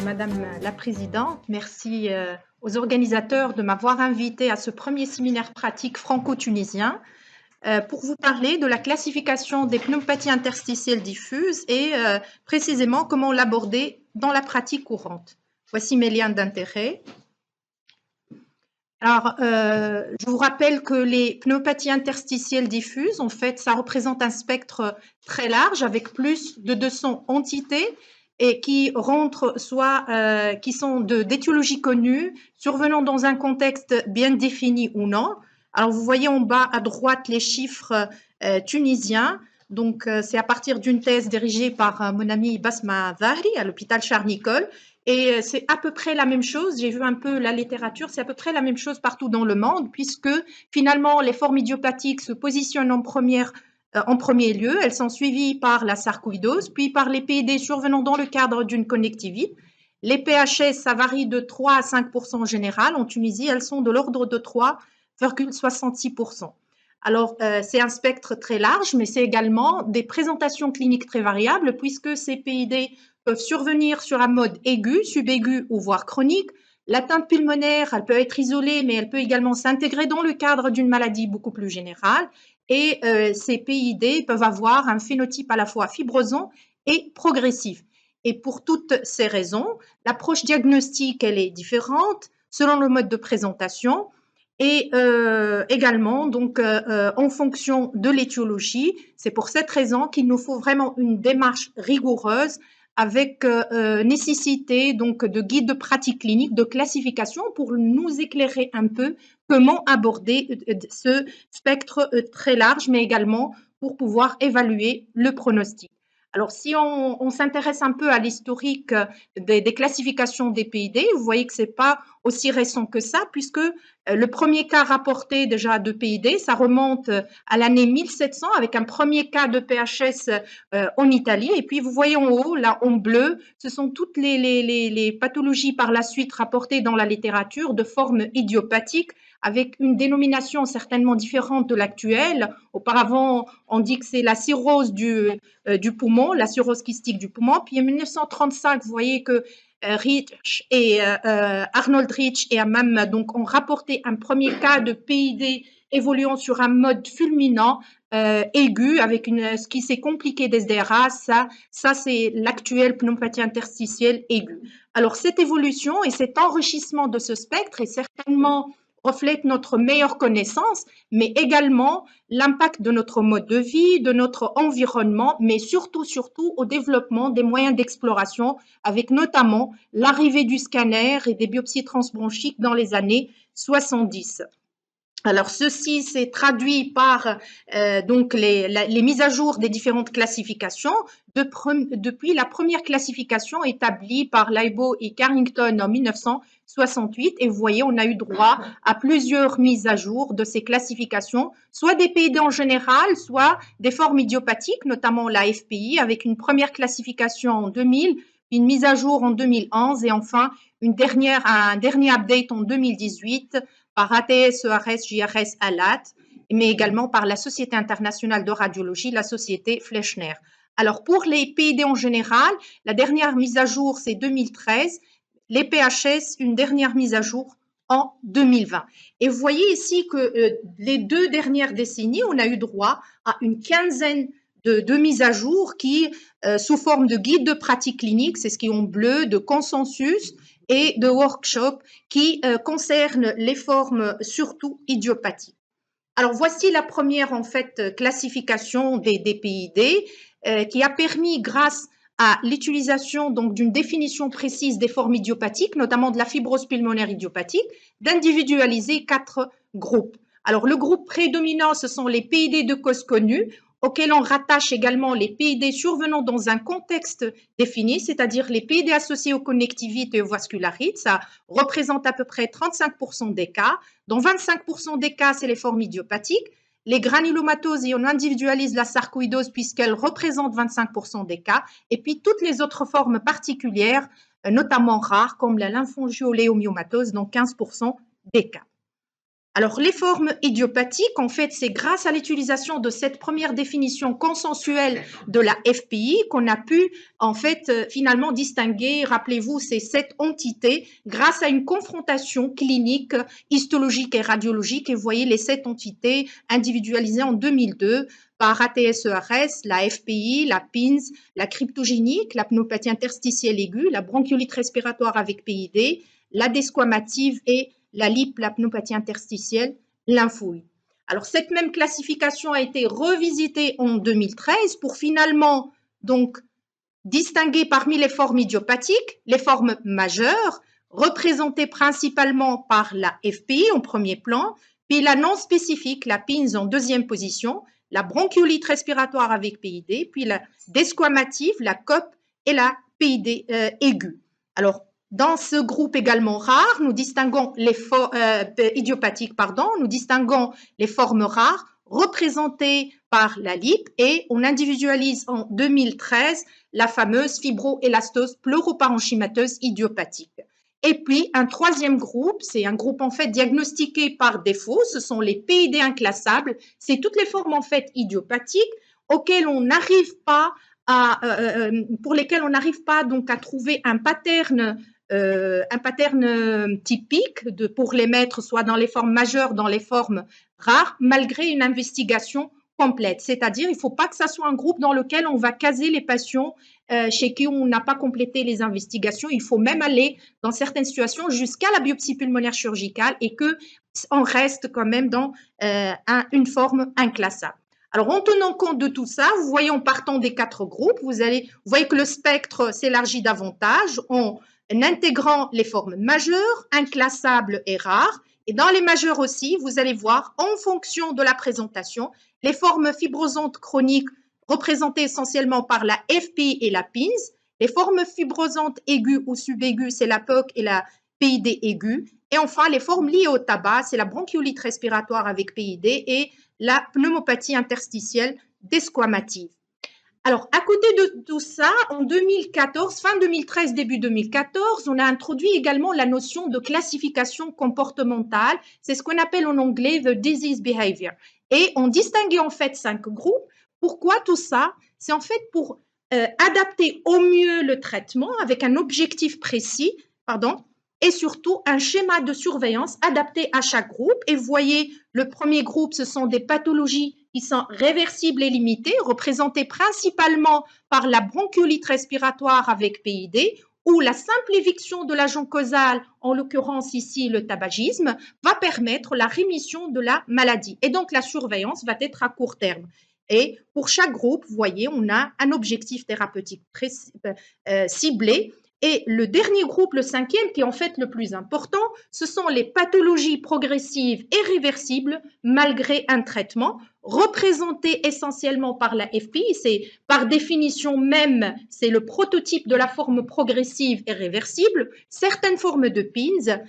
Madame la Présidente. Merci aux organisateurs de m'avoir invité à ce premier séminaire pratique franco-tunisien pour vous parler de la classification des pneumopathies interstitielles diffuses et précisément comment l'aborder dans la pratique courante. Voici mes liens d'intérêt. Alors, je vous rappelle que les pneumopathies interstitielles diffuses, en fait, ça représente un spectre très large avec plus de 200 entités et qui rentrent qui sont d'étiologie connue, survenant dans un contexte bien défini ou non. Alors, vous voyez en bas à droite les chiffres tunisiens. Donc, c'est à partir d'une thèse dirigée par mon ami Basma Zahri à l'hôpital Charles-Nicolle. Et c'est à peu près la même chose, j'ai vu un peu la littérature, c'est à peu près la même chose partout dans le monde, puisque finalement les formes idiopathiques se positionnent en premier lieu, elles sont suivies par la sarcoïdose, puis par les PID survenant dans le cadre d'une connectivite. Les PHS, ça varie de 3 à 5% en général. En Tunisie, elles sont de l'ordre de 3,66%. Alors, c'est un spectre très large, mais c'est également des présentations cliniques très variables, puisque ces PID peuvent survenir sur un mode aigu, subaigu ou voire chronique. L'atteinte pulmonaire, elle peut être isolée, mais elle peut également s'intégrer dans le cadre d'une maladie beaucoup plus générale. Et ces PID peuvent avoir un phénotype à la fois fibrosant et progressif. Et pour toutes ces raisons, l'approche diagnostique, elle est différente selon le mode de présentation et également donc en fonction de l'étiologie. C'est pour cette raison qu'il nous faut vraiment une démarche rigoureuse avec nécessité donc de guides de pratique clinique, de classification pour nous éclairer un peu comment aborder ce spectre très large, mais également pour pouvoir évaluer le pronostic. Alors, si on s'intéresse un peu à l'historique des classifications des PID, vous voyez que ce n'est pas aussi récent que ça, puisque le premier cas rapporté déjà de PID, ça remonte à l'année 1700 avec un premier cas de PHS en Italie. Et puis, vous voyez en haut, là, en bleu, ce sont toutes les pathologies par la suite rapportées dans la littérature de forme idiopathique avec une dénomination certainement différente de l'actuelle. Auparavant, on dit que c'est la cirrhose du poumon, la cirrhose kystique du poumon. Puis en 1935, vous voyez que Rich et Arnold Rich et Hammam donc ont rapporté un premier cas de PID évoluant sur un mode fulminant aigu avec ce qui s'est compliqué des SDRA. Ça c'est l'actuelle pneumopathie interstitielle aiguë. Alors cette évolution et cet enrichissement de ce spectre est certainement reflète notre meilleure connaissance, mais également l'impact de notre mode de vie, de notre environnement, mais surtout au développement des moyens d'exploration, avec notamment l'arrivée du scanner et des biopsies transbronchiques dans les années 70. Alors, ceci s'est traduit par donc les mises à jour des différentes classifications depuis la première classification établie par Leibo et Carrington en 1968. Et vous voyez, on a eu droit à plusieurs mises à jour de ces classifications, soit des PID en général, soit des formes idiopathiques, notamment la FPI, avec une première classification en 2000, puis une mise à jour en 2011 et enfin un dernier update en 2018 par ATS, ERS, JRS, ALAT, mais également par la Société internationale de radiologie, la Société Fleischner. Alors, pour les PID en général, la dernière mise à jour, c'est 2013. Les PHS, une dernière mise à jour en 2020. Et vous voyez ici que les 2 dernières décennies, on a eu droit à une quinzaine de mises à jour qui, sous forme de guide de pratique clinique, c'est ce qui est en bleu, de consensus, et de workshops qui concernent les formes surtout idiopathiques. Alors, voici la première, en fait, classification des PID qui a permis, grâce à l'utilisation donc d'une définition précise des formes idiopathiques, notamment de la fibrose pulmonaire idiopathique, d'individualiser 4 groupes. Alors, le groupe prédominant, ce sont les PID de cause connue, auxquels on rattache également les PID survenant dans un contexte défini, c'est-à-dire les PID associés aux connectivites et aux vascularites. Ça représente à peu près 35% des cas. Dans 25% des cas, c'est les formes idiopathiques. Les granulomatoses, et on individualise la sarcoïdose puisqu'elle représente 25% des cas. Et puis toutes les autres formes particulières, notamment rares, comme la lymphangioléomyomatose, dans 15% des cas. Alors, les formes idiopathiques, en fait, c'est grâce à l'utilisation de cette première définition consensuelle de la FPI qu'on a pu, en fait, finalement distinguer, rappelez-vous, ces 7 entités grâce à une confrontation clinique, histologique et radiologique. Et vous voyez les 7 entités individualisées en 2002 par ATSERS, la FPI, la PINS, la cryptogénique, la pneumopathie interstitielle aiguë, la bronchiolite respiratoire avec PID, la desquamative et la LIP, la pneumopathie interstitielle lymphoïde. Alors, cette même classification a été revisitée en 2013 pour finalement donc distinguer parmi les formes idiopathiques les formes majeures, représentées principalement par la FPI en premier plan, puis la non spécifique, la PINS en deuxième position, la bronchiolite respiratoire avec PID, puis la desquamative, la COP et la PID aiguë. Alors, dans ce groupe également rare, nous distinguons les idiopathiques, nous distinguons les formes rares représentées par la LIP et on individualise en 2013 la fameuse fibroélastose pleuroparenchymateuse idiopathique. Et puis, un troisième groupe, c'est un groupe en fait diagnostiqué par défaut, ce sont les PID inclassables, c'est toutes les formes en fait idiopathiques auxquelles on n'arrive pas pour lesquelles on n'arrive pas donc à trouver un pattern typique pour les mettre soit dans les formes majeures, dans les formes rares, malgré une investigation complète. C'est-à-dire, il ne faut pas que ça soit un groupe dans lequel on va caser les patients chez qui on n'a pas complété les investigations. Il faut même aller, dans certaines situations, jusqu'à la biopsie pulmonaire chirurgicale et qu'on reste quand même dans une forme inclassable. Alors, en tenant compte de tout ça, vous voyez, en partant des 4 groupes, vous voyez que le spectre s'élargit davantage en intégrant les formes majeures, inclassables et rares. Et dans les majeures aussi, vous allez voir, en fonction de la présentation, les formes fibrosantes chroniques représentées essentiellement par la FPI et la PINS. Les formes fibrosantes aiguës ou subaiguës, c'est la POC et la PID aiguë. Et enfin, les formes liées au tabac, c'est la bronchiolite respiratoire avec PID et la pneumopathie interstitielle desquamative. Alors, à côté de tout ça, en 2014, fin 2013, début 2014, on a introduit également la notion de classification comportementale. C'est ce qu'on appelle en anglais the disease behavior. Et on distinguait en fait 5 groupes. Pourquoi tout ça? C'est en fait pour adapter au mieux le traitement avec un objectif précis, et surtout un schéma de surveillance adapté à chaque groupe. Et vous voyez, le premier groupe, ce sont des pathologies qui sont réversibles et limitées, représentées principalement par la bronchiolite respiratoire avec PID, où la simple éviction de l'agent causal, en l'occurrence ici le tabagisme, va permettre la rémission de la maladie. Et donc la surveillance va être à court terme. Et pour chaque groupe, vous voyez, on a un objectif thérapeutique ciblé. Et le dernier groupe, le 5e, qui est en fait le plus important, ce sont les pathologies progressives et réversibles malgré un traitement, représentées essentiellement par la FPI. C'est par définition même, c'est le prototype de la forme progressive et réversible. Certaines formes de PINS,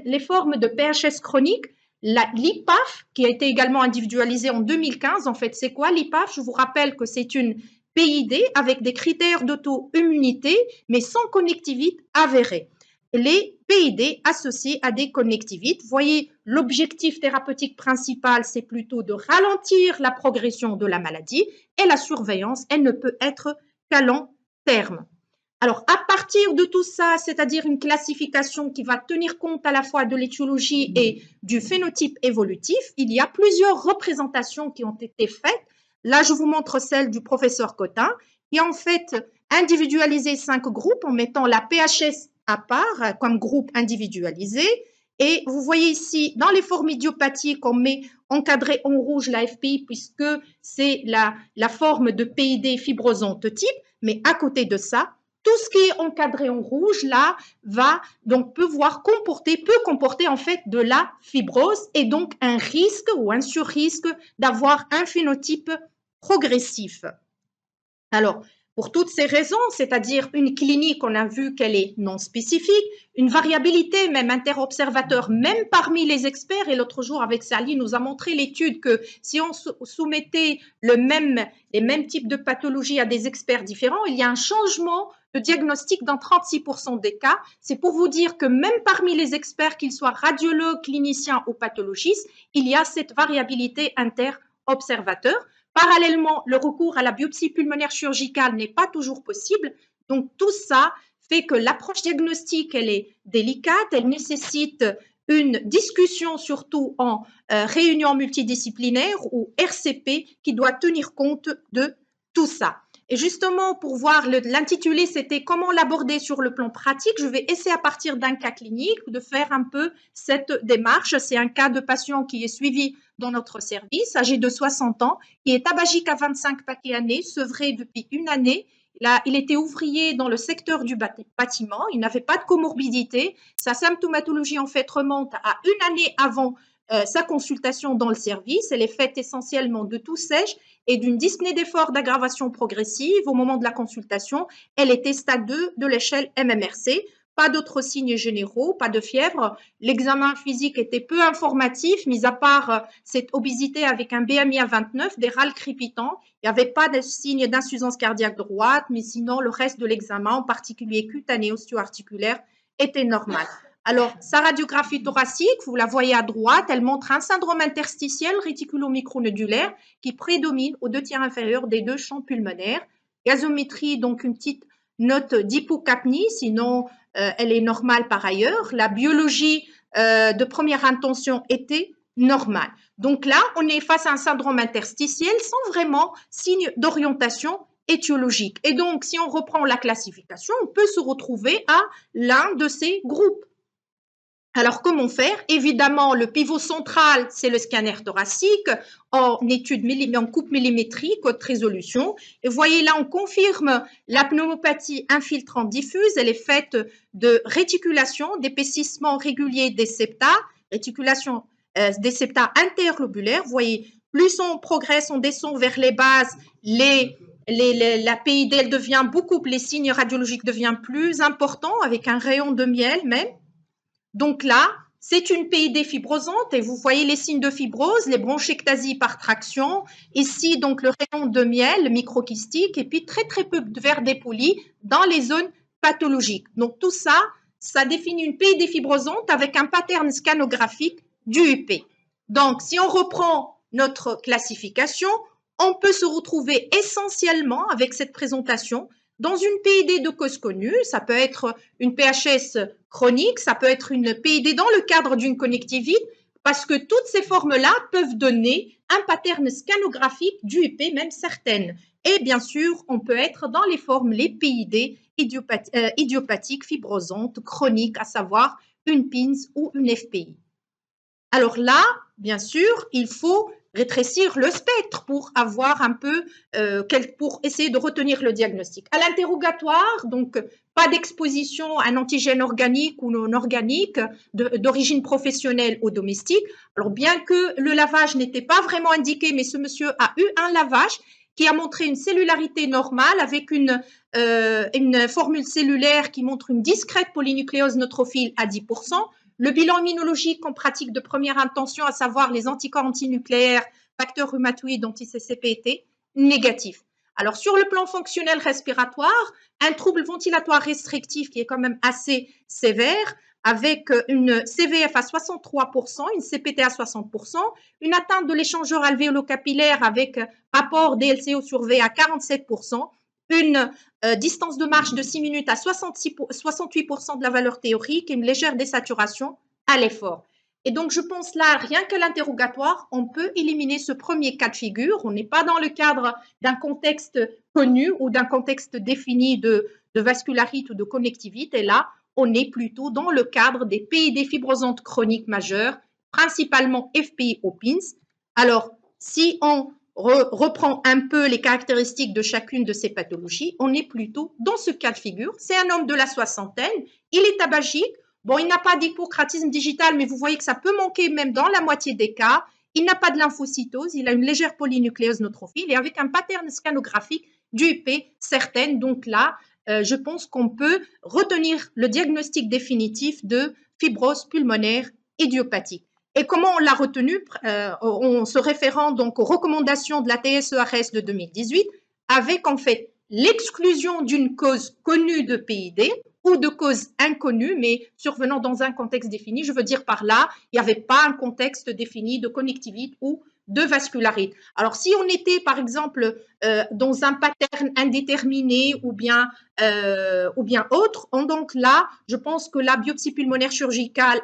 les formes de PHS chronique, l'IPAF, qui a été également individualisée en 2015. En fait, c'est quoi l'IPAF? Je vous rappelle que c'est une PID avec des critères d'auto-immunité, mais sans connectivite avérée. Les PID associés à des connectivites. Vous voyez, l'objectif thérapeutique principal, c'est plutôt de ralentir la progression de la maladie et la surveillance, elle ne peut être qu'à long terme. Alors, à partir de tout ça, c'est-à-dire une classification qui va tenir compte à la fois de l'étiologie et du phénotype évolutif, il y a plusieurs représentations qui ont été faites. Là, je vous montre celle du professeur Cotin, qui a en fait individualisé 5 groupes en mettant la PHS à part comme groupe individualisé. Et vous voyez ici, dans les formes idiopathiques, on met encadré en rouge la FPI puisque c'est la forme de PID fibrosante type. Mais à côté de ça, tout ce qui est encadré en rouge, là, peut comporter en fait de la fibrose et donc un risque ou un surrisque d'avoir un phénotype progressif. Alors, Pour toutes ces raisons, c'est-à-dire une clinique, on a vu qu'elle est non spécifique, une variabilité même interobservateur, même parmi les experts. Et l'autre jour, avec Sally, nous a montré l'étude que si on soumettait les mêmes types de pathologies à des experts différents, il y a un changement de diagnostic dans 36% des cas. C'est pour vous dire que même parmi les experts, qu'ils soient radiologues, cliniciens ou pathologistes, il y a cette variabilité interobservateur. Parallèlement, le recours à la biopsie pulmonaire chirurgicale n'est pas toujours possible. Donc, tout ça fait que l'approche diagnostique, elle est délicate, elle nécessite une discussion surtout en réunion multidisciplinaire ou RCP qui doit tenir compte de tout ça. Et justement, pour voir l'intitulé, c'était comment l'aborder sur le plan pratique. Je vais essayer à partir d'un cas clinique de faire un peu cette démarche. C'est un cas de patient qui est suivi dans notre service, âgé de 60 ans, qui est tabagique à 25 paquets années, sevré depuis une année. Là, il était ouvrier dans le secteur du bâtiment, il n'avait pas de comorbidité. Sa symptomatologie, en fait, remonte à une année avant sa consultation dans le service. Elle est faite essentiellement de toux sèche et d'une dyspnée d'effort d'aggravation progressive. Au moment de la consultation, elle était stade 2 de l'échelle MMRC. Pas d'autres signes généraux, pas de fièvre. L'examen physique était peu informatif, mis à part cette obésité avec un BMI à 29, des râles crépitants. Il n'y avait pas de signe d'insuffisance cardiaque droite, mais sinon, le reste de l'examen, en particulier cutané osteoarticulaire, était normal. Alors, sa radiographie thoracique, vous la voyez à droite, elle montre un syndrome interstitiel réticulo-micronodulaire qui prédomine aux 2 tiers inférieurs des 2 champs pulmonaires. Gazométrie, donc une petite note d'hypocapnie, sinon elle est normale par ailleurs. La biologie de première intention était normale. Donc là, on est face à un syndrome interstitiel sans vraiment signe d'orientation étiologique. Et donc, si on reprend la classification, on peut se retrouver à l'un de ces groupes. Alors, comment faire? Évidemment, le pivot central, c'est le scanner thoracique en étude en coupe millimétrique, haute résolution. Et vous voyez là, on confirme la pneumopathie infiltrante diffuse. Elle est faite de réticulation, d'épaississement régulier des septa, réticulation des septa interlobulaires. Vous voyez, plus on progresse, on descend vers les bases, la PID, elle devient beaucoup, les signes radiologiques deviennent plus importants, avec un rayon de miel même. Donc là, c'est une PID fibrosante et vous voyez les signes de fibrose, les bronchectasies par traction. Ici, donc, le rayon de miel microkystique et puis très, très peu de verre dépoli dans les zones pathologiques. Donc, tout ça, ça définit une PID fibrosante avec un pattern scanographique du UP. Donc, si on reprend notre classification, on peut se retrouver essentiellement avec cette présentation dans une PID de cause connue. Ça peut être une PHS chronique, ça peut être une PID dans le cadre d'une connectivite, parce que toutes ces formes-là peuvent donner un pattern scanographique du UP, même certaines. Et bien sûr, on peut être dans les formes, les PID idiopathiques, fibrosantes, chroniques, à savoir une PINS ou une FPI. Alors là, bien sûr, il faut rétrécir le spectre pour avoir un peu, pour essayer de retenir le diagnostic. À l'interrogatoire, donc pas d'exposition à un antigène organique ou non organique d'origine professionnelle ou domestique. Alors bien que le lavage n'était pas vraiment indiqué, mais ce monsieur a eu un lavage qui a montré une cellularité normale avec une formule cellulaire qui montre une discrète polynucléose neutrophile à 10%. Le bilan immunologique en pratique de première intention, à savoir les anticorps antinucléaires, facteurs rhumatoïdes, anti-CCP, était négatif. Alors, sur le plan fonctionnel respiratoire, un trouble ventilatoire restrictif qui est quand même assez sévère, avec une CVF à 63%, une CPT à 60%, une atteinte de l'échangeur alvéolo-capillaire avec rapport DLCO sur V à 47%, une distance de marche de 6 minutes à 68% de la valeur théorique et une légère désaturation à l'effort. Et donc, je pense là, rien que l'interrogatoire, on peut éliminer ce premier cas de figure. On n'est pas dans le cadre d'un contexte connu ou d'un contexte défini de vascularite ou de connectivite. Et là, on est plutôt dans le cadre des PID fibrosantes chroniques majeures, principalement FPI ou PINS. Alors, si on reprend un peu les caractéristiques de chacune de ces pathologies, on est plutôt dans ce cas de figure. C'est un homme de la soixantaine, il est tabagique. Bon, il n'a pas d'hypocratisme digital, mais vous voyez que ça peut manquer même dans la moitié des cas. Il n'a pas de lymphocytose, il a une légère polynucléose neutrophile et avec un pattern scanographique d'UP certaine. Donc là, je pense qu'on peut retenir le diagnostic définitif de fibrose pulmonaire idiopathique. Et comment on l'a retenu? En se référant donc aux recommandations de la TSERS de 2018, avec en fait l'exclusion d'une cause connue de PID ou de cause inconnue, mais survenant dans un contexte défini. Je veux dire par là, il n'y avait pas un contexte défini de connectivité ou de vascularite. Alors, si on était, par exemple, dans un pattern indéterminé ou bien autre, donc là, je pense que la biopsie pulmonaire chirurgicale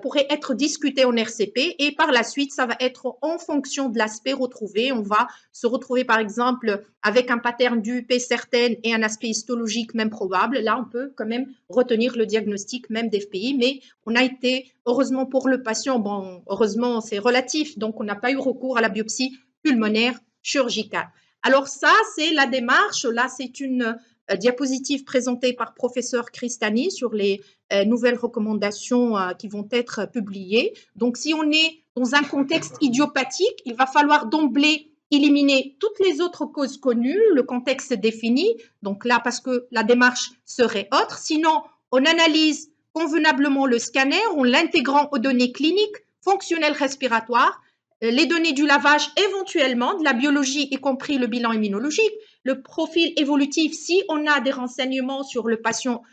pourrait être discutée en RCP et par la suite, ça va être en fonction de l'aspect retrouvé. On va se retrouver, par exemple, avec un pattern d'UP certaine et un aspect histologique même probable. Là, on peut quand même retenir le diagnostic même d'FPI, mais on a été, heureusement pour le patient, bon, heureusement, c'est relatif, donc on n'a pas eu recours à la biopsie pulmonaire chirurgicale. Alors ça, c'est la démarche. Là, c'est une diapositive présentée par professeur Cristani sur les nouvelles recommandations qui vont être publiées. Donc, si on est dans un contexte idiopathique, il va falloir d'emblée éliminer toutes les autres causes connues, le contexte défini. Donc là, parce que la démarche serait autre. Sinon, on analyse convenablement le scanner en l'intégrant aux données cliniques, fonctionnelles respiratoires, les données du lavage éventuellement, de la biologie, y compris le bilan immunologique, le profil évolutif si on a des renseignements sur le patient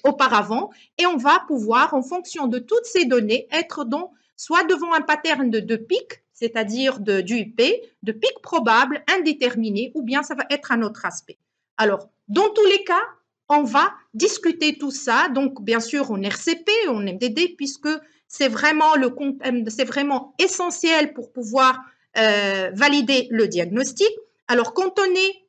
auparavant, et on va pouvoir, en fonction de toutes ces données, être soit devant un pattern de pic, c'est-à-dire d'UP, de pic probable, indéterminé, ou bien ça va être un autre aspect. Alors, dans tous les cas, on va discuter tout ça, donc bien sûr en RCP, en MDD, puisque c'est vraiment essentiel pour pouvoir valider le diagnostic. Alors, quand on est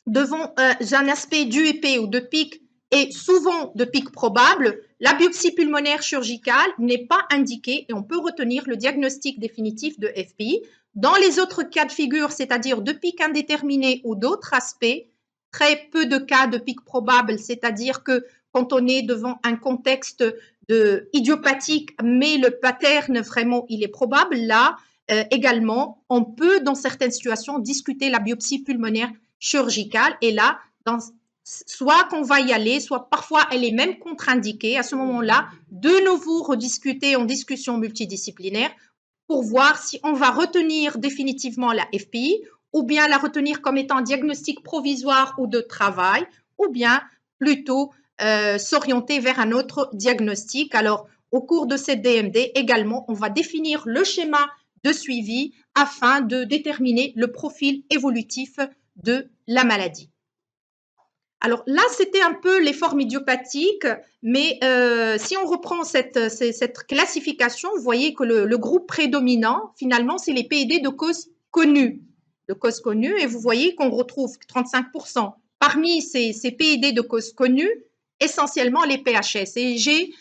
devant un aspect d'UP ou de pic et souvent de pic probable, la biopsie pulmonaire chirurgicale n'est pas indiquée et on peut retenir le diagnostic définitif de FPI. Dans les autres cas de figure, c'est-à-dire de pic indéterminé ou d'autres aspects, très peu de cas de pic probable, c'est-à-dire que quand on est devant un contexte idiopathique, mais le pattern vraiment, il est probable, là, également, on peut, dans certaines situations, discuter la biopsie pulmonaire chirurgicale. Et là, soit qu'on va y aller, soit parfois elle est même contre-indiquée. À ce moment-là, de nouveau rediscuter en discussion multidisciplinaire pour voir si on va retenir définitivement la FPI ou bien la retenir comme étant un diagnostic provisoire ou de travail, ou bien plutôt s'orienter vers un autre diagnostic. Alors, au cours de cette DMD, également, on va définir le schéma de suivi afin de déterminer le profil évolutif de la maladie. Alors là, c'était un peu les formes idiopathiques, mais si on reprend cette classification, vous voyez que le groupe prédominant, finalement, c'est les PID de cause connue. Et vous voyez qu'on retrouve 35% parmi ces PID de cause connue, essentiellement les PHS. Et j'ai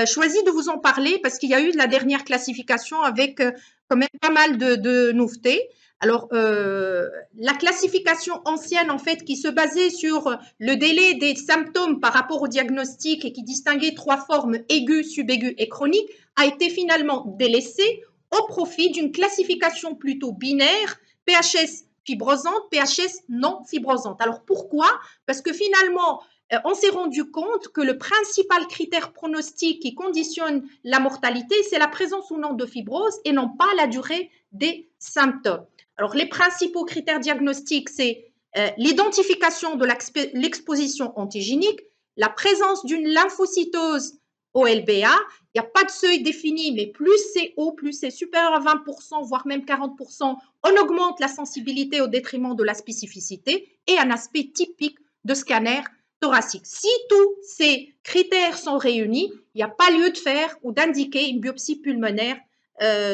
choisi de vous en parler parce qu'il y a eu de la dernière classification avec quand même pas mal de nouveautés. Alors, la classification ancienne, en fait, qui se basait sur le délai des symptômes par rapport au diagnostic et qui distinguait 3 formes aiguës, subaiguës et chroniques, a été finalement délaissée au profit d'une classification plutôt binaire, PHS fibrosante, PHS non fibrosante. Alors, pourquoi? Parce que finalement, on s'est rendu compte que le principal critère pronostic qui conditionne la mortalité, c'est la présence ou non de fibrose et non pas la durée des symptômes. Alors, les principaux critères diagnostiques, c'est l'identification de l'exposition antigénique, la présence d'une lymphocytose au LBA. Il n'y a pas de seuil défini, mais plus c'est haut, plus c'est supérieur à 20%, voire même 40%, on augmente la sensibilité au détriment de la spécificité et un aspect typique de scanner thoracique. Si tous ces critères sont réunis, il n'y a pas lieu de faire ou d'indiquer une biopsie pulmonaire,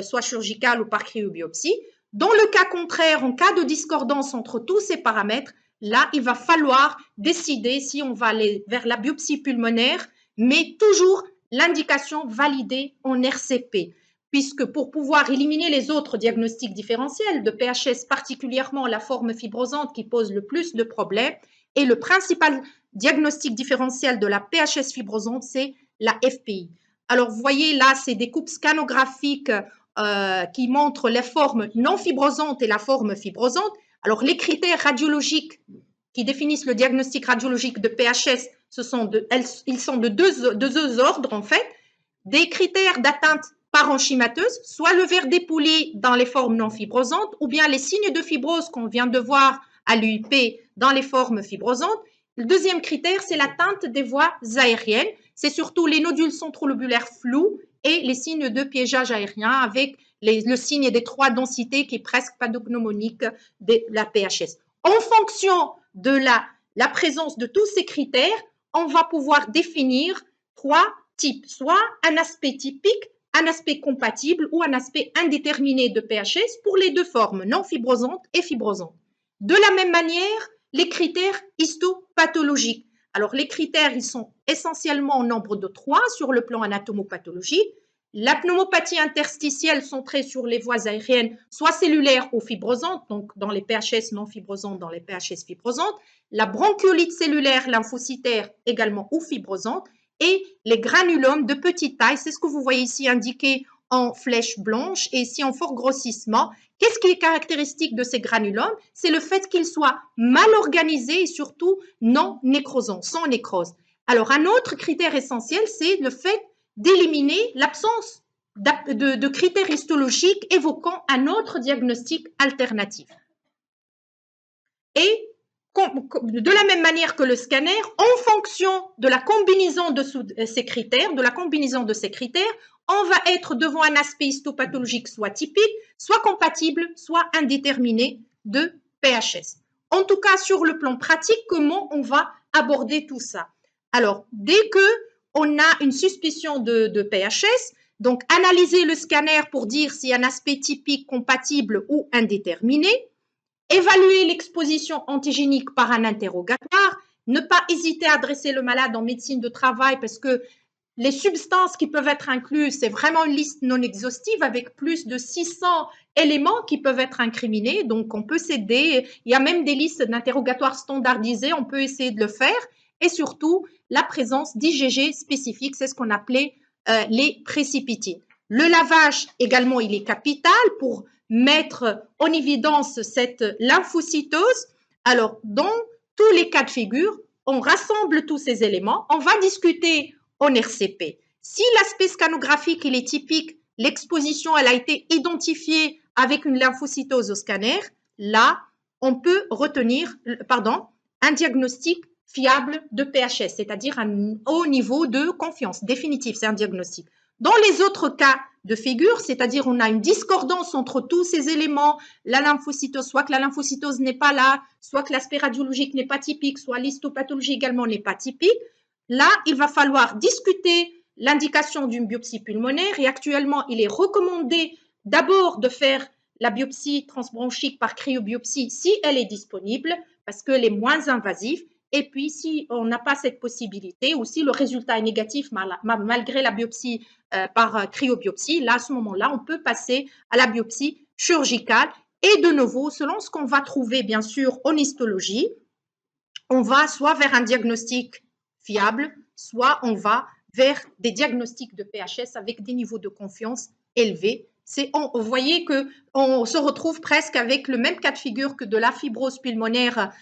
soit chirurgicale ou par cryobiopsie. Dans le cas contraire, en cas de discordance entre tous ces paramètres, là, il va falloir décider si on va aller vers la biopsie pulmonaire, mais toujours l'indication validée en RCP, puisque pour pouvoir éliminer les autres diagnostics différentiels de PHS, particulièrement la forme fibrosante qui pose le plus de problèmes, et le principal diagnostic différentiel de la PHS fibrosante, c'est la FPI. Alors, vous voyez là, c'est des coupes scanographiques qui montrent les formes non fibrosantes et la forme fibrosante. Alors, les critères radiologiques qui définissent le diagnostic radiologique de PHS, ils sont de deux ordres, en fait. Des critères d'atteinte parenchymateuse, soit le verre dépoli dans les formes non fibrosantes, ou bien les signes de fibrose qu'on vient de voir à l'UIP dans les formes fibrosantes. Le deuxième critère, c'est l'atteinte des voies aériennes. C'est surtout les nodules centrolobulaires flous et les signes de piégeage aérien avec le signe des 3 densités qui est presque pathognomonique de la PHS. En fonction de la présence de tous ces critères, on va pouvoir définir 3 types, soit un aspect typique, un aspect compatible ou un aspect indéterminé de PHS pour les deux formes, non fibrosantes et fibrosantes. De la même manière, les critères histopathologiques. Alors, les critères, ils sont essentiellement au nombre de 3 sur le plan anatomopathologique. La pneumopathie interstitielle centrée sur les voies aériennes, soit cellulaires ou fibrosantes, donc dans les PHS non fibrosantes, dans les PHS fibrosantes. La bronchiolite cellulaire lymphocytaire également ou fibrosante. Et les granulomes de petite taille, c'est ce que vous voyez ici indiqué en flèche blanche et ici en fort grossissement. Qu'est-ce qui est caractéristique de ces granulomes? C'est le fait qu'ils soient mal organisés et surtout non nécrosants, sans nécrose. Alors, un autre critère essentiel, c'est le fait d'éliminer l'absence de critères histologiques évoquant un autre diagnostic alternatif. Et de la même manière que le scanner, en fonction de la combinaison de ces critères, on va être devant un aspect histopathologique soit typique, soit compatible, soit indéterminé de PHS. En tout cas, sur le plan pratique, comment on va aborder tout ça? Alors, dès qu'on a une suspicion de PHS, donc analyser le scanner pour dire si un aspect typique, compatible ou indéterminé, évaluer l'exposition antigénique par un interrogatoire, ne pas hésiter à adresser le malade en médecine de travail parce que les substances qui peuvent être incluses, c'est vraiment une liste non exhaustive avec plus de 600 éléments qui peuvent être incriminés. Donc, on peut s'aider. Il y a même des listes d'interrogatoires standardisées. On peut essayer de le faire. Et surtout, la présence d'IgG spécifiques, c'est ce qu'on appelait les précipitines. Le lavage également, il est capital pour mettre en évidence cette lymphocytose. Alors, dans tous les cas de figure, on rassemble tous ces éléments. On va discuter en RCP. Si l'aspect scanographique il est typique, l'exposition elle a été identifiée avec une lymphocytose au scanner, là, on peut retenir un diagnostic fiable de PHS, c'est-à-dire un haut niveau de confiance définitif, c'est un diagnostic. Dans les autres cas de figure, c'est-à-dire on a une discordance entre tous ces éléments, la lymphocytose, soit que la lymphocytose n'est pas là, soit que l'aspect radiologique n'est pas typique, soit l'histopathologie également n'est pas typique, là, il va falloir discuter l'indication d'une biopsie pulmonaire et actuellement, il est recommandé d'abord de faire la biopsie transbronchique par cryobiopsie si elle est disponible parce qu'elle est moins invasive. Et puis, si on n'a pas cette possibilité ou si le résultat est négatif malgré la biopsie par cryobiopsie, là, à ce moment-là, on peut passer à la biopsie chirurgicale. Et de nouveau, selon ce qu'on va trouver, bien sûr, en histologie, on va soit vers un diagnostic fiable, soit on va vers des diagnostics de PHS avec des niveaux de confiance élevés. Vous voyez qu'on se retrouve presque avec le même cas de figure que de la fibrose pulmonaire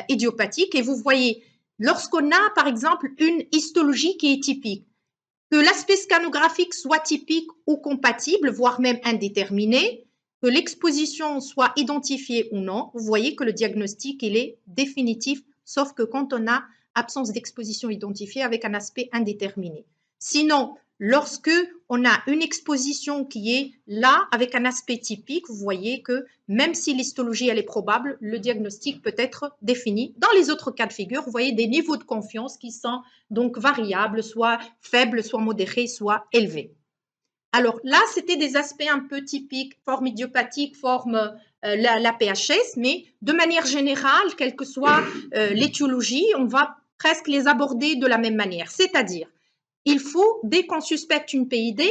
idiopathique. Et vous voyez, lorsqu'on a, par exemple, une histologie qui est typique, que l'aspect scanographique soit typique ou compatible, voire même indéterminé, que l'exposition soit identifiée ou non, vous voyez que le diagnostic, il est définitif, sauf que quand on a absence d'exposition identifiée avec un aspect indéterminé. Sinon, lorsque on a une exposition qui est là avec un aspect typique, vous voyez que même si l'histologie elle est probable, le diagnostic peut être défini. Dans les autres cas de figure, vous voyez des niveaux de confiance qui sont donc variables, soit faibles, soit modérés, soit élevés. Alors là, c'était des aspects un peu typiques, forme idiopathique, forme la PHS, mais de manière générale, quelle que soit l'étiologie, on va presque les aborder de la même manière. C'est-à-dire, il faut, dès qu'on suspecte une PID,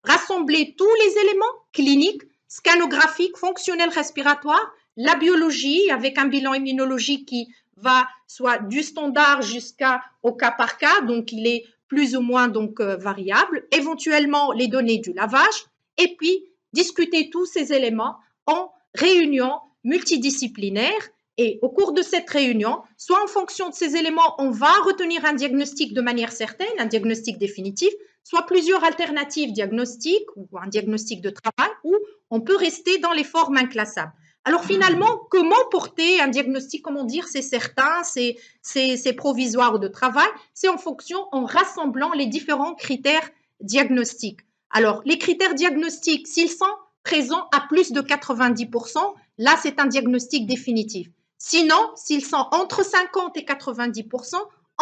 rassembler tous les éléments cliniques, scanographiques, fonctionnels respiratoires, la biologie avec un bilan immunologique qui va soit du standard jusqu'au cas par cas, donc il est plus ou moins donc variable, éventuellement les données du lavage, et puis discuter tous ces éléments en réunion multidisciplinaire. Et au cours de cette réunion, soit en fonction de ces éléments, on va retenir un diagnostic de manière certaine, un diagnostic définitif, soit plusieurs alternatives diagnostiques ou un diagnostic de travail, ou on peut rester dans les formes inclassables. Alors finalement, comment porter un diagnostic, comment dire, c'est certain, c'est provisoire ou de travail? C'est en fonction, en rassemblant les différents critères diagnostiques. Alors, les critères diagnostiques, s'ils sont présents à plus de 90%, là, c'est un diagnostic définitif. Sinon, s'ils sont entre 50 et 90%,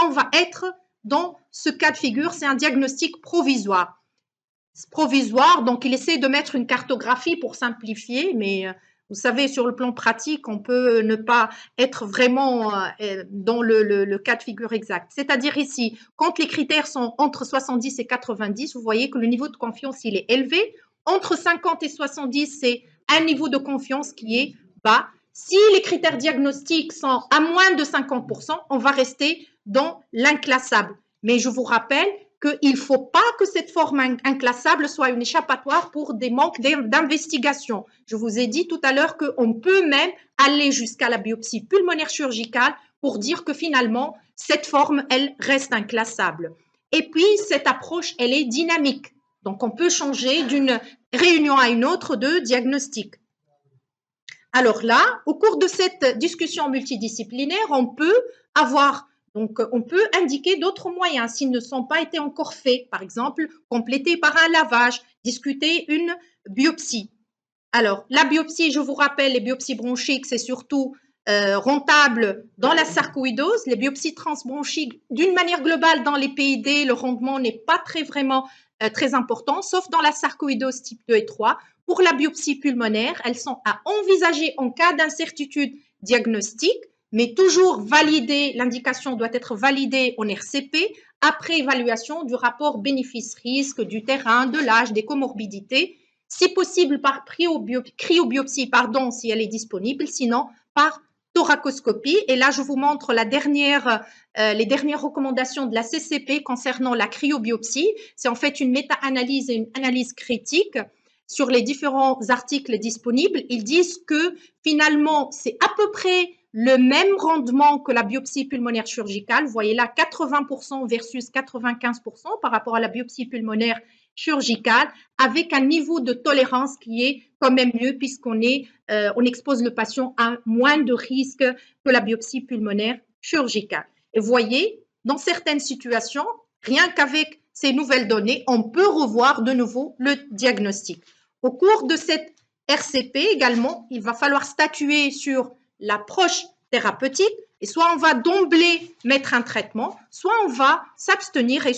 on va être dans ce cas de figure, c'est un diagnostic provisoire. Provisoire, donc il essaie de mettre une cartographie pour simplifier, mais vous savez, sur le plan pratique, on peut ne pas être vraiment dans le cas de figure exact. C'est-à-dire ici, quand les critères sont entre 70 et 90, vous voyez que le niveau de confiance, il est élevé. Entre 50 et 70, c'est un niveau de confiance qui est bas. Si les critères diagnostiques sont à moins de 50%, on va rester dans l'inclassable. Mais je vous rappelle qu'il ne faut pas que cette forme inclassable soit une échappatoire pour des manques d'investigation. Je vous ai dit tout à l'heure qu'on peut même aller jusqu'à la biopsie pulmonaire chirurgicale pour dire que finalement, cette forme, elle reste inclassable. Et puis, cette approche, elle est dynamique. Donc, on peut changer d'une réunion à une autre de diagnostic. Alors là, au cours de cette discussion multidisciplinaire, on peut avoir, donc on peut indiquer d'autres moyens s'ils ne sont pas été encore faits. Par exemple, compléter par un lavage, discuter une biopsie. Alors, la biopsie, je vous rappelle, les biopsies bronchiques, c'est surtout rentable dans la sarcoïdose. Les biopsies transbronchiques, d'une manière globale, dans les PID, le rendement n'est pas très important, sauf dans la sarcoïdose type 2 et 3. Pour la biopsie pulmonaire, elles sont à envisager en cas d'incertitude diagnostique, mais toujours validée, l'indication doit être validée en RCP après évaluation du rapport bénéfice-risque, du terrain, de l'âge, des comorbidités, si possible par cryobiopsie, si elle est disponible, sinon par thoracoscopie. Et là, je vous montre les dernières recommandations de la CCP concernant la cryobiopsie. C'est en fait une méta-analyse et une analyse critique sur les différents articles disponibles. Ils disent que finalement, c'est à peu près le même rendement que la biopsie pulmonaire chirurgicale. Vous voyez là, 80% versus 95% par rapport à la biopsie pulmonaire chirurgicale, avec un niveau de tolérance qui est quand même mieux puisqu'on on expose le patient à moins de risques que la biopsie pulmonaire chirurgicale. Et vous voyez, dans certaines situations, rien qu'avec ces nouvelles données, on peut revoir de nouveau le diagnostic. Au cours de cette RCP également, il va falloir statuer sur l'approche thérapeutique et soit on va d'emblée mettre un traitement, soit on va s'abstenir et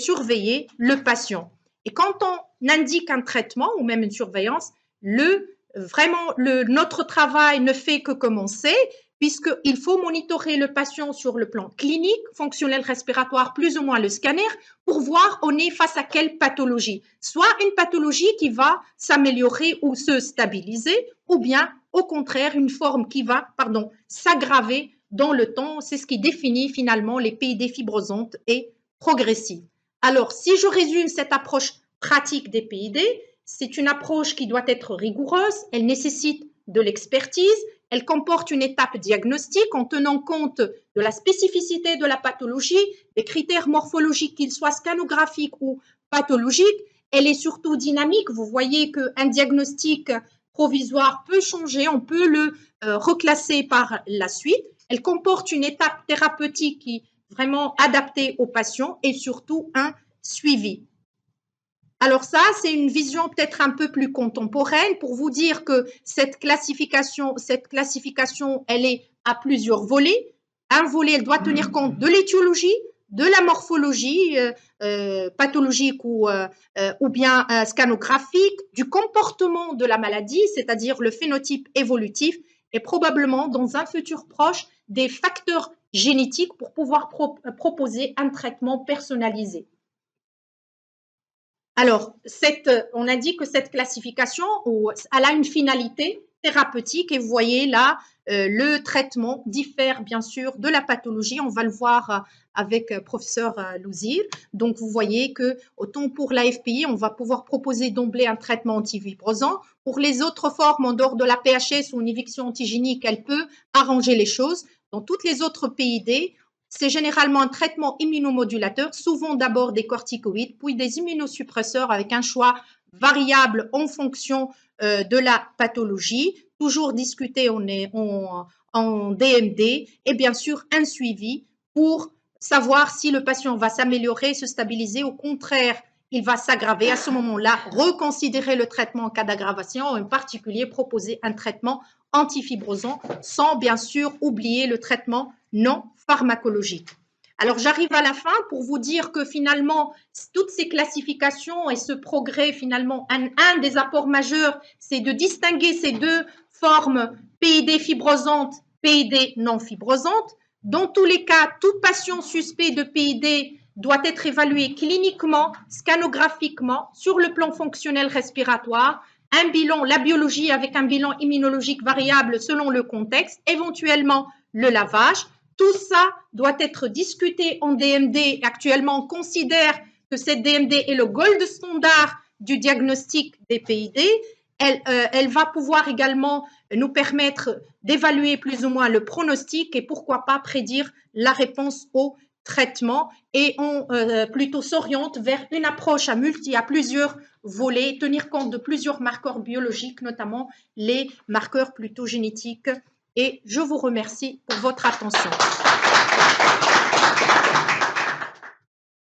le patient. Et quand on indique un traitement ou même une surveillance, notre travail ne fait que commencer puisqu'il faut monitorer le patient sur le plan clinique, fonctionnel respiratoire, plus ou moins le scanner, pour voir on est face à quelle pathologie. Soit une pathologie qui va s'améliorer ou se stabiliser, ou bien au contraire une forme qui va s'aggraver dans le temps. C'est ce qui définit finalement les PID fibrosantes et progressives. Alors, si je résume cette approche pratique des PID, c'est une approche qui doit être rigoureuse, elle nécessite de l'expertise, elle comporte une étape diagnostique en tenant compte de la spécificité de la pathologie, des critères morphologiques, qu'ils soient scanographiques ou pathologiques. Elle est surtout dynamique. Vous voyez qu'un diagnostic provisoire peut changer, on peut le reclasser par la suite. Elle comporte une étape thérapeutique qui est vraiment adaptée aux patients et surtout un suivi. Alors ça, c'est une vision peut-être un peu plus contemporaine pour vous dire que cette classification, elle est à plusieurs volets. Un volet, elle doit tenir compte de l'étiologie, de la morphologie pathologique ou bien scanographique, du comportement de la maladie, c'est-à-dire le phénotype évolutif, et probablement dans un futur proche des facteurs génétiques pour pouvoir proposer un traitement personnalisé. Alors, on a dit que cette classification, elle a une finalité, thérapeutique. Et vous voyez là, le traitement diffère bien sûr de la pathologie. On va le voir avec professeur Louzir. Donc, vous voyez que autant pour l'AFPI, on va pouvoir proposer d'emblée un traitement antifibrosant. Pour les autres formes, en dehors de la PHS ou une éviction antigénique, elle peut arranger les choses. Dans toutes les autres PID, c'est généralement un traitement immunomodulateur, souvent d'abord des corticoïdes, puis des immunosuppresseurs avec un choix variable en fonction de la pathologie, toujours discuté en DMD et bien sûr un suivi pour savoir si le patient va s'améliorer, se stabiliser, au contraire, il va s'aggraver. À ce moment-là, reconsidérer le traitement en cas d'aggravation, en particulier proposer un traitement antifibrosant sans bien sûr oublier le traitement non pharmacologique. Alors, j'arrive à la fin pour vous dire que finalement, toutes ces classifications et ce progrès, finalement, un des apports majeurs, c'est de distinguer ces deux formes PID fibrosante, PID non fibrosante. Dans tous les cas, tout patient suspect de PID doit être évalué cliniquement, scanographiquement, sur le plan fonctionnel respiratoire, un bilan, la biologie avec un bilan immunologique variable selon le contexte, éventuellement le lavage. Tout ça doit être discuté en DMD. Actuellement, on considère que cette DMD est le gold standard du diagnostic des PID. Elle va pouvoir également nous permettre d'évaluer plus ou moins le pronostic et pourquoi pas prédire la réponse au traitement, et on plutôt s'oriente vers une approche à plusieurs volets, tenir compte de plusieurs marqueurs biologiques, notamment les marqueurs plutôt génétiques. Et je vous remercie pour votre attention.